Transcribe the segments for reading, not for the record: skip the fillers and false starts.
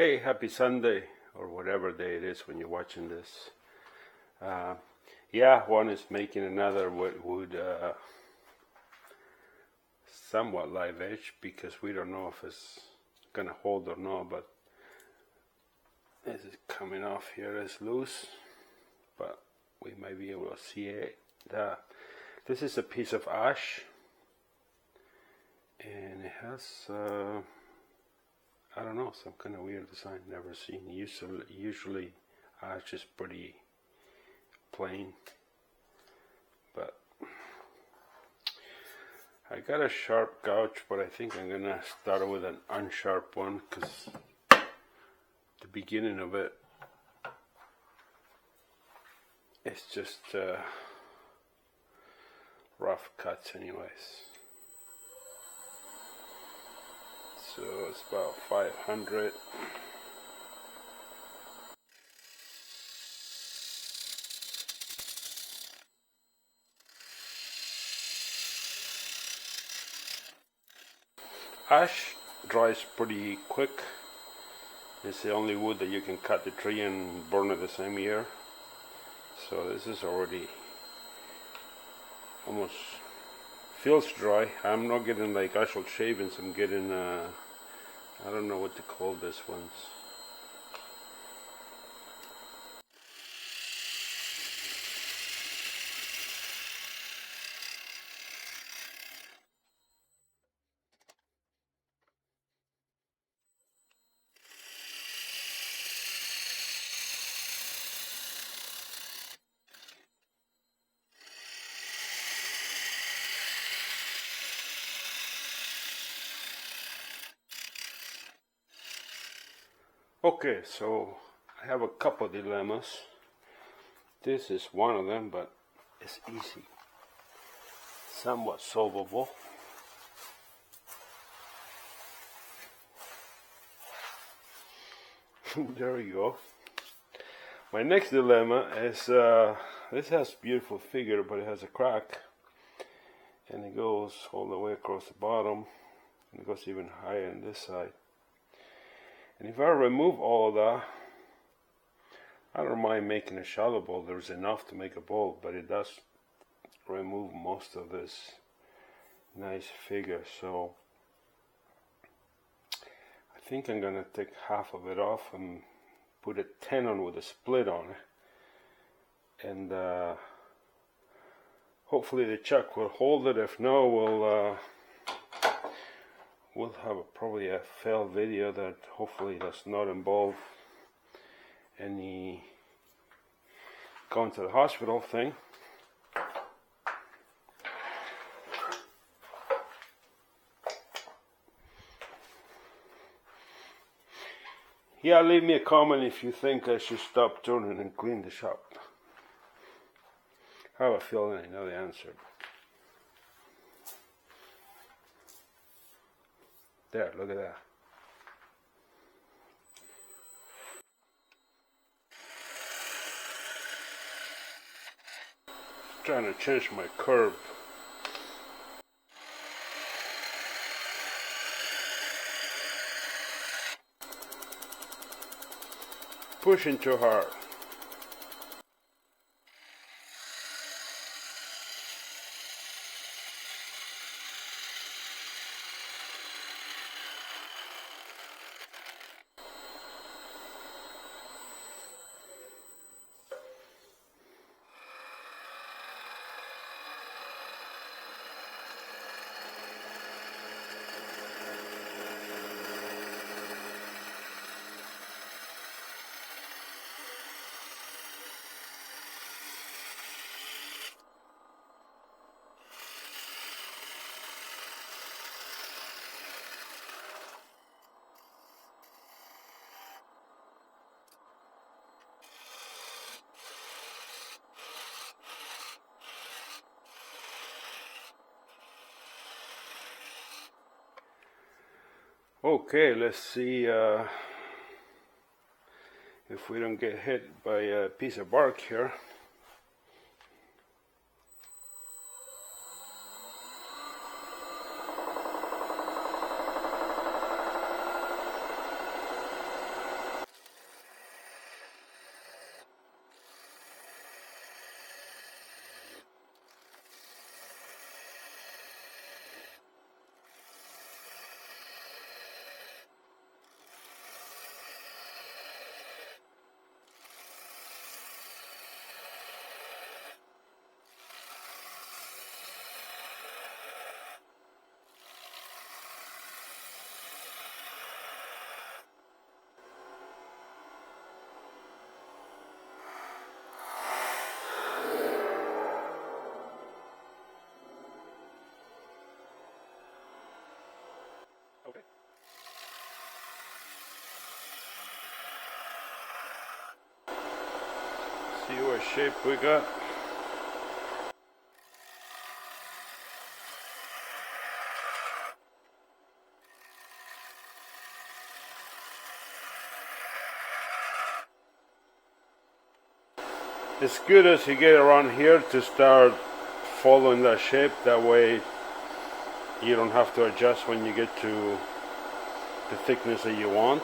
Hey, happy Sunday, or whatever day it is when you're watching this. Yeah, one is making another wood somewhat live edge because we don't know if it's gonna hold or not, but this is coming off here as loose, but we might be able to see it. This is a piece of ash, and it has I don't know, some kind of weird design, never seen. Usually ash is pretty plain, but I got a sharp gouge, but I think I'm gonna start with an unsharp one because the beginning of it is just rough cuts anyways. So it's about 500. Ash dries pretty quick. It's the only wood that you can cut the tree and burn it the same year. So this is already almost feels dry. I'm not getting like actual shavings. I'm getting I don't know what to call this ones. Okay, so I have a couple of dilemmas. This is one of them, but it's easy, somewhat solvable. There you go. My next dilemma is this has beautiful figure, but it has a crack, and it goes all the way across the bottom, and it goes even higher on this side. And if I remove all of that, I don't mind making a shallow bowl. There's enough to make a bowl, but it does remove most of this nice figure. So I think I'm gonna take half of it off and put a 10 on with a split on it, and hopefully the chuck will hold it. If no, we'll have probably a fail video that hopefully does not involve any going to the hospital thing. Yeah, leave me a comment if you think I should stop turning and clean the shop. I have a feeling I know the answer. There, look at that. Trying to change my curve. Pushing too hard. Okay, let's see if we don't get hit by a piece of bark here. See what shape we got. It's good as you get around here to start following that shape. That way you don't have to adjust when you get to the thickness that you want.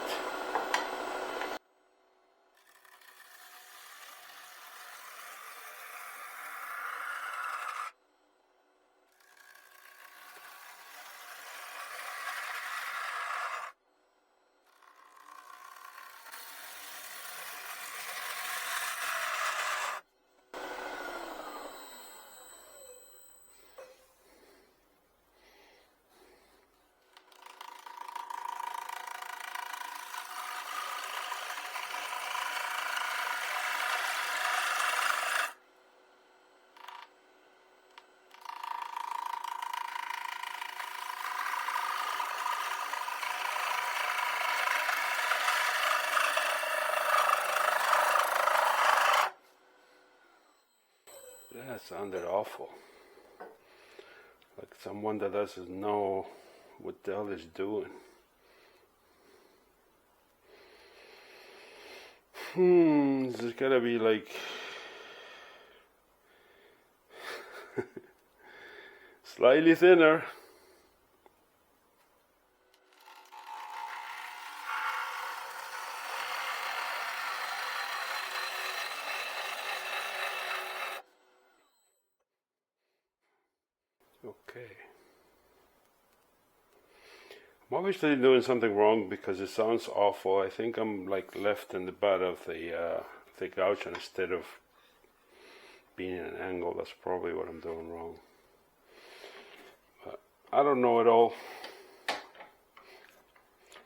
That sounded awful. Like someone that doesn't know what the hell is doing. This is gotta be like slightly thinner. Okay. I'm obviously doing something wrong because it sounds awful. I think I'm like left in the butt of the couch instead of being in an angle. That's probably what I'm doing wrong. But I don't know it all.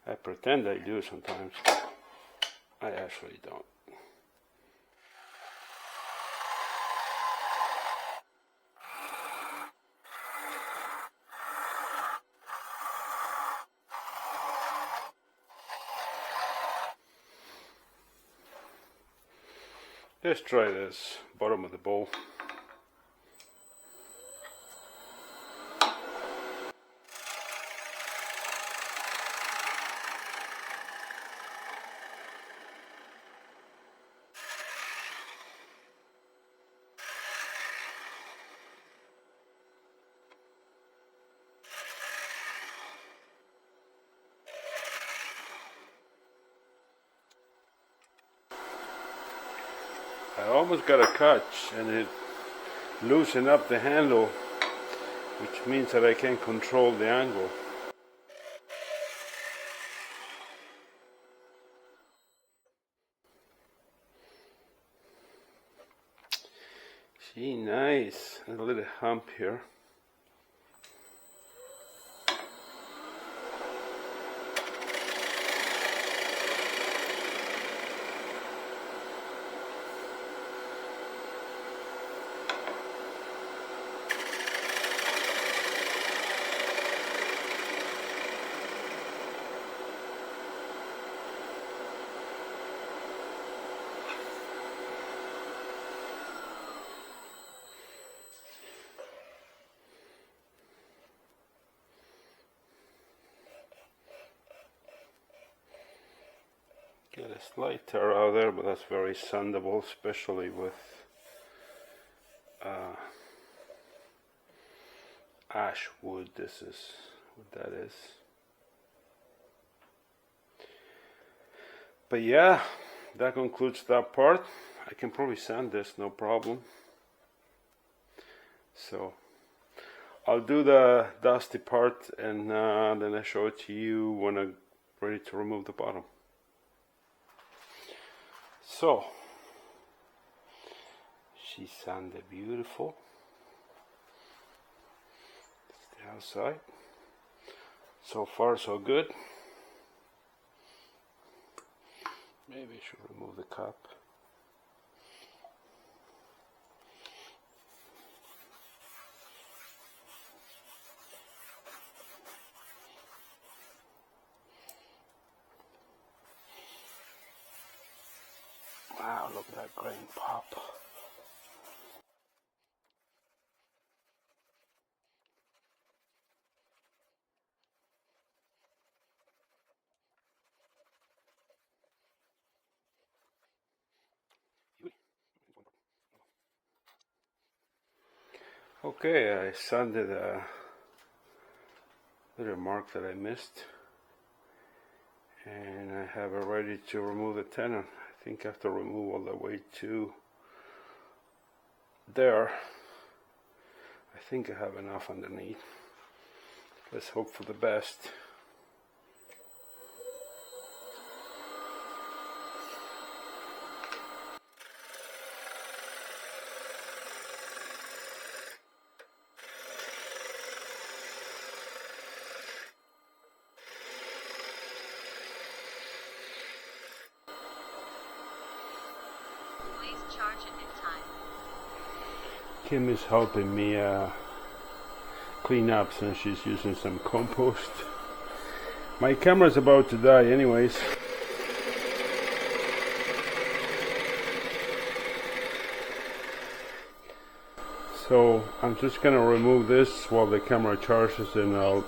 I pretend I do sometimes. I actually don't. Let's try this bottom of the bowl. I almost got a catch and it loosened up the handle, which means that I can control the angle. See, nice. A little hump here. Get a slight tear out there, but that's very sandable, especially with ash wood. This is what that is. But yeah, that concludes that part. I can probably sand this, no problem. So I'll do the dusty part and then I show it to you when I'm ready to remove the bottom. So, she sanded beautiful. It's the outside. So far, so good. Maybe I should remove the cup. Wow, look at that grain pop. Okay, I sanded a little mark that I missed, and I have it ready to remove the tenon. I think I have to remove all the way to there. I think I have enough underneath. Let's hope for the best. Please charge it in time. Kim is helping me clean up since she's using some compost. My camera's about to die anyways. So I'm just gonna remove this while the camera charges, and I'll...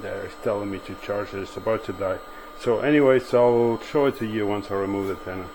There, it's telling me to charge it. It's about to die. So anyways, I'll show it to you once I remove the tenon.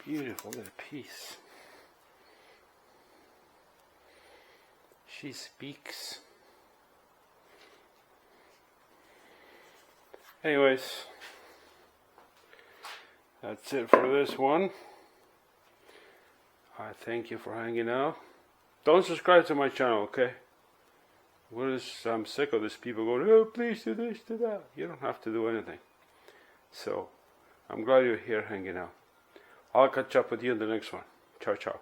Beautiful little piece. She speaks. Anyways, that's it for this one. I thank you for hanging out. Don't subscribe to my channel, okay? I'm sick of these people going, oh, please do this, do that. You don't have to do anything. So, I'm glad you're here hanging out. I'll catch up with you in the next one. Ciao, ciao.